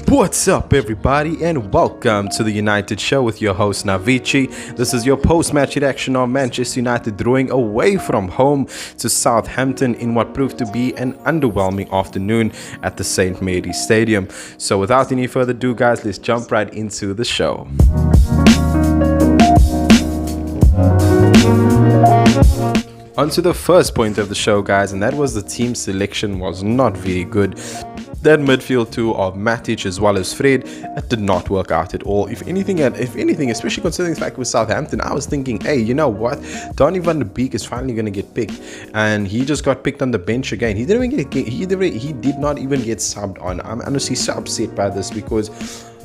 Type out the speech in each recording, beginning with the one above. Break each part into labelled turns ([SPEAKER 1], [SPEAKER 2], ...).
[SPEAKER 1] What's up, everybody, and welcome to the United Show with your host Navici. This is your post-match reaction on Manchester United drawing away from home to Southampton in what proved to be an underwhelming afternoon at the St. Mary's Stadium. So without any further ado, guys, let's jump right into the show. On to the first point of the show, guys, and that was the team selection was not very good. That midfield two of Matic as well as Fred, it did not work out at all. If anything, especially considering the fact with Southampton, I was thinking, hey, you know what? Donny Van De Beek is finally going to get picked, and he just got picked on the bench again. He did not even get subbed on. I'm honestly so upset by this because,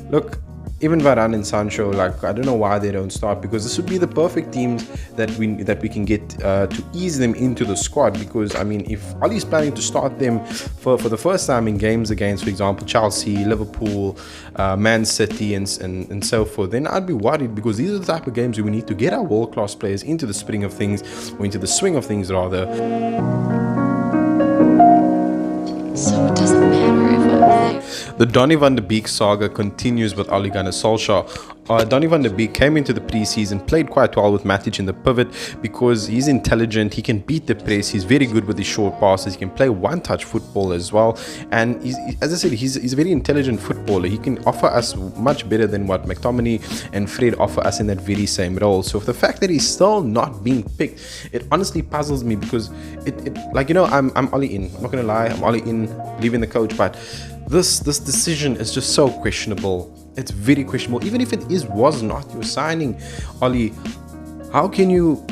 [SPEAKER 1] look, even Varane and Sancho, like, I don't know why they don't start, because this would be the perfect teams that we can get to ease them into the squad. Because I mean, if Ole's planning to start them for the first time in games against, for example, Chelsea, Liverpool, Man City, and so forth, then I'd be worried, because these are the type of games where we need to get our world-class players into the swing of things rather.
[SPEAKER 2] So it doesn't matter if I'm there.
[SPEAKER 1] The Donny Van De Beek saga continues with Ole Gunnar Solskjaer. Donny Van De Beek came into the preseason, played quite well with Matic in the pivot because he's intelligent, he can beat the press, he's very good with his short passes, he can play one-touch football as well, and as I said, he's a very intelligent footballer. He can offer us much better than what McTominay and Fred offer us in that very same role. So the fact that he's still not being picked, it honestly puzzles me, because like, you know, I'm Ole in. I'm not gonna lie, I'm Ole in, leaving the coach, but this decision is just so questionable. It's very questionable. Even if it was not your signing, Ole, how can you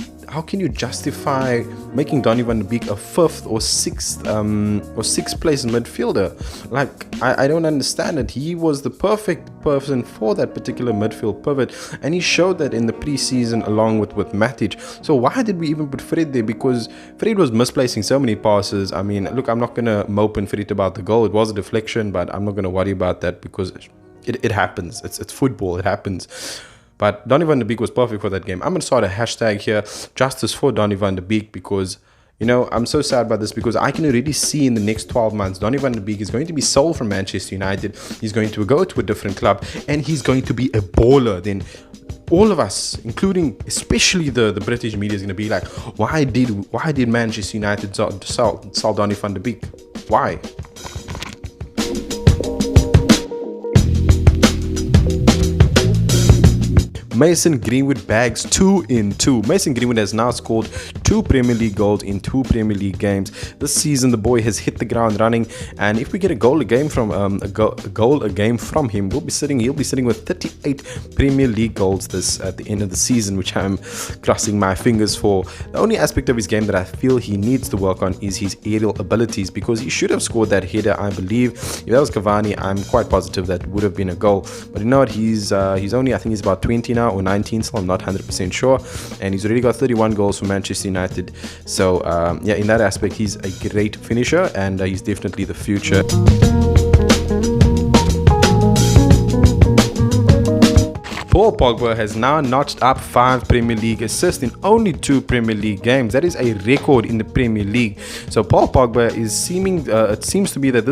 [SPEAKER 1] justify making Donny Van De Beek a fifth or sixth place midfielder? Like, I don't understand it. He was the perfect person for that particular midfield pivot, and he showed that in the preseason along with Matic. So why did we even put Fred there? Because Fred was misplacing so many passes. I mean, look, I'm not gonna mope and Fred about the goal. It was a deflection, but I'm not gonna worry about that because it happens. It's football. It happens. But Donny Van De Beek was perfect for that game. I'm going to start a hashtag here, justice for Donny Van De Beek, because, you know, I'm so sad about this, because I can already see in the next 12 months, Donny Van De Beek is going to be sold from Manchester United. He's going to go to a different club, and he's going to be a baller. Then all of us, including especially the British media, is going to be like, why did Manchester United sell Donny Van De Beek? Why? Mason Greenwood bags 2 in 2. Mason Greenwood has now scored 2 Premier League goals in 2 Premier League games. This season, the boy has hit the ground running, and if we get a goal a game from him, he'll be sitting with 38 Premier League goals at the end of the season, which I'm crossing my fingers for. The only aspect of his game that I feel he needs to work on is his aerial abilities, because he should have scored that header, I believe. If that was Cavani, I'm quite positive that would have been a goal. But you know what? He's only, I think he's about 20 now, or 19, so I'm not 100% sure, and he's already got 31 goals for Manchester United. So yeah, in that aspect, he's a great finisher, and he's definitely the future. Paul Pogba has now notched up 5 Premier League assists in only 2 Premier League games. That is a record in the Premier League. So Paul Pogba is it seems to be that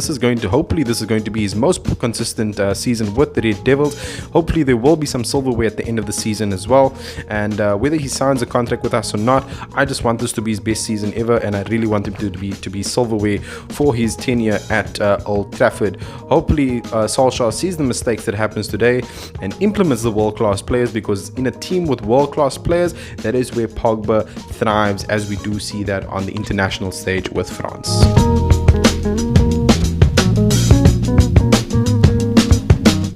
[SPEAKER 1] hopefully this is going to be his most consistent season with the Red Devils. Hopefully there will be some silverware at the end of the season as well. And whether he signs a contract with us or not, I just want this to be his best season ever, and I really want him to be silverware for his tenure at Old Trafford. Hopefully Solskjaer sees the mistakes that happens today and implements the world-class players, because in a team with world-class players, that is where Pogba thrives, as we do see that on the international stage with France.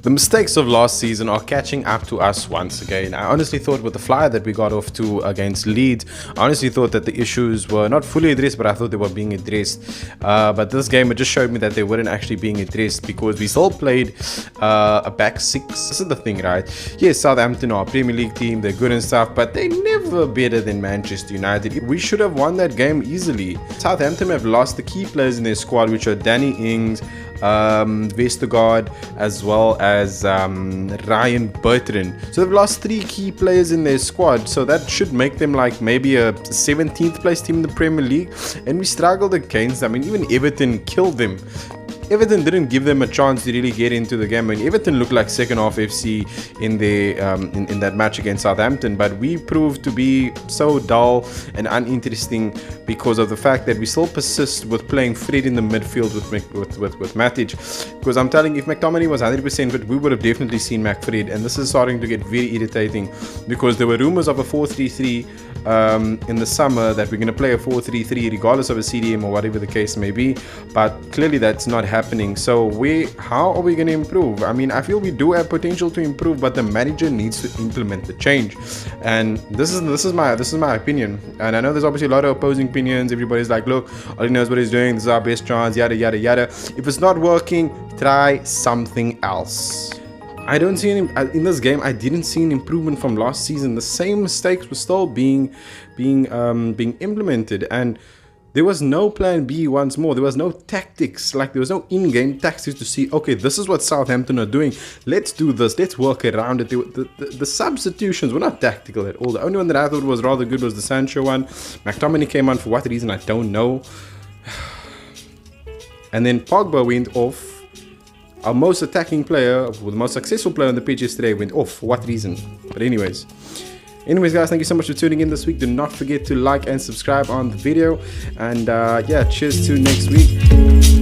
[SPEAKER 1] The mistakes of last season are catching up to us once again. I honestly thought with the flyer that we got off to against Leeds, I honestly thought that the issues were not fully addressed, but I thought they were being addressed. But this game, it just showed me that they weren't actually being addressed, because we still played a back 6. This is the thing, right? Yes, Southampton are a Premier League team, they're good and stuff, but they're never better than Manchester United. We should have won that game easily. Southampton have lost the key players in their squad, which are Danny Ings, Vestergaard, as well as Ryan Bertrand. So they've lost 3 key players in their squad, so that should make them like maybe a 17th place team in the Premier League, and we struggled against them. I mean, even Everton killed them. Everton didn't give them a chance to really get into the game. I mean, Everton looked like second half FC in the in that match against Southampton, but we proved to be so dull and uninteresting because of the fact that we still persist with playing Fred in the midfield with Matic. Because I'm telling you, if McTominay was 100% fit, we would have definitely seen McFred, and this is starting to get very irritating because there were rumors of a 4-3-3 in the summer, that we're going to play a 4-3-3 regardless of a CDM or whatever the case may be, but clearly that's not happening. So how are we going to improve? I mean, I feel we do have potential to improve, but the manager needs to implement the change, and this is my opinion. And I know there's obviously a lot of opposing opinions. Everybody's like, look, all he knows what he's doing, this is our best chance, yada yada yada. If it's not working, try something else. I don't see any in this game. I didn't see an improvement from last season. The same mistakes were still being implemented, and there was no plan B. Once more, there was no tactics. Like, there was no in-game tactics to see, okay, this is what Southampton are doing, let's do this, let's work around it. The substitutions were not tactical at all. The only one that I thought was rather good was the Sancho one. McTominay came on for what reason, I don't know. And then Pogba went off. Our most attacking player, or the most successful player on the pitch yesterday, went off. For what reason? But anyways, guys, thank you so much for tuning in this week. Do not forget to like and subscribe on the video. And yeah, cheers to next week.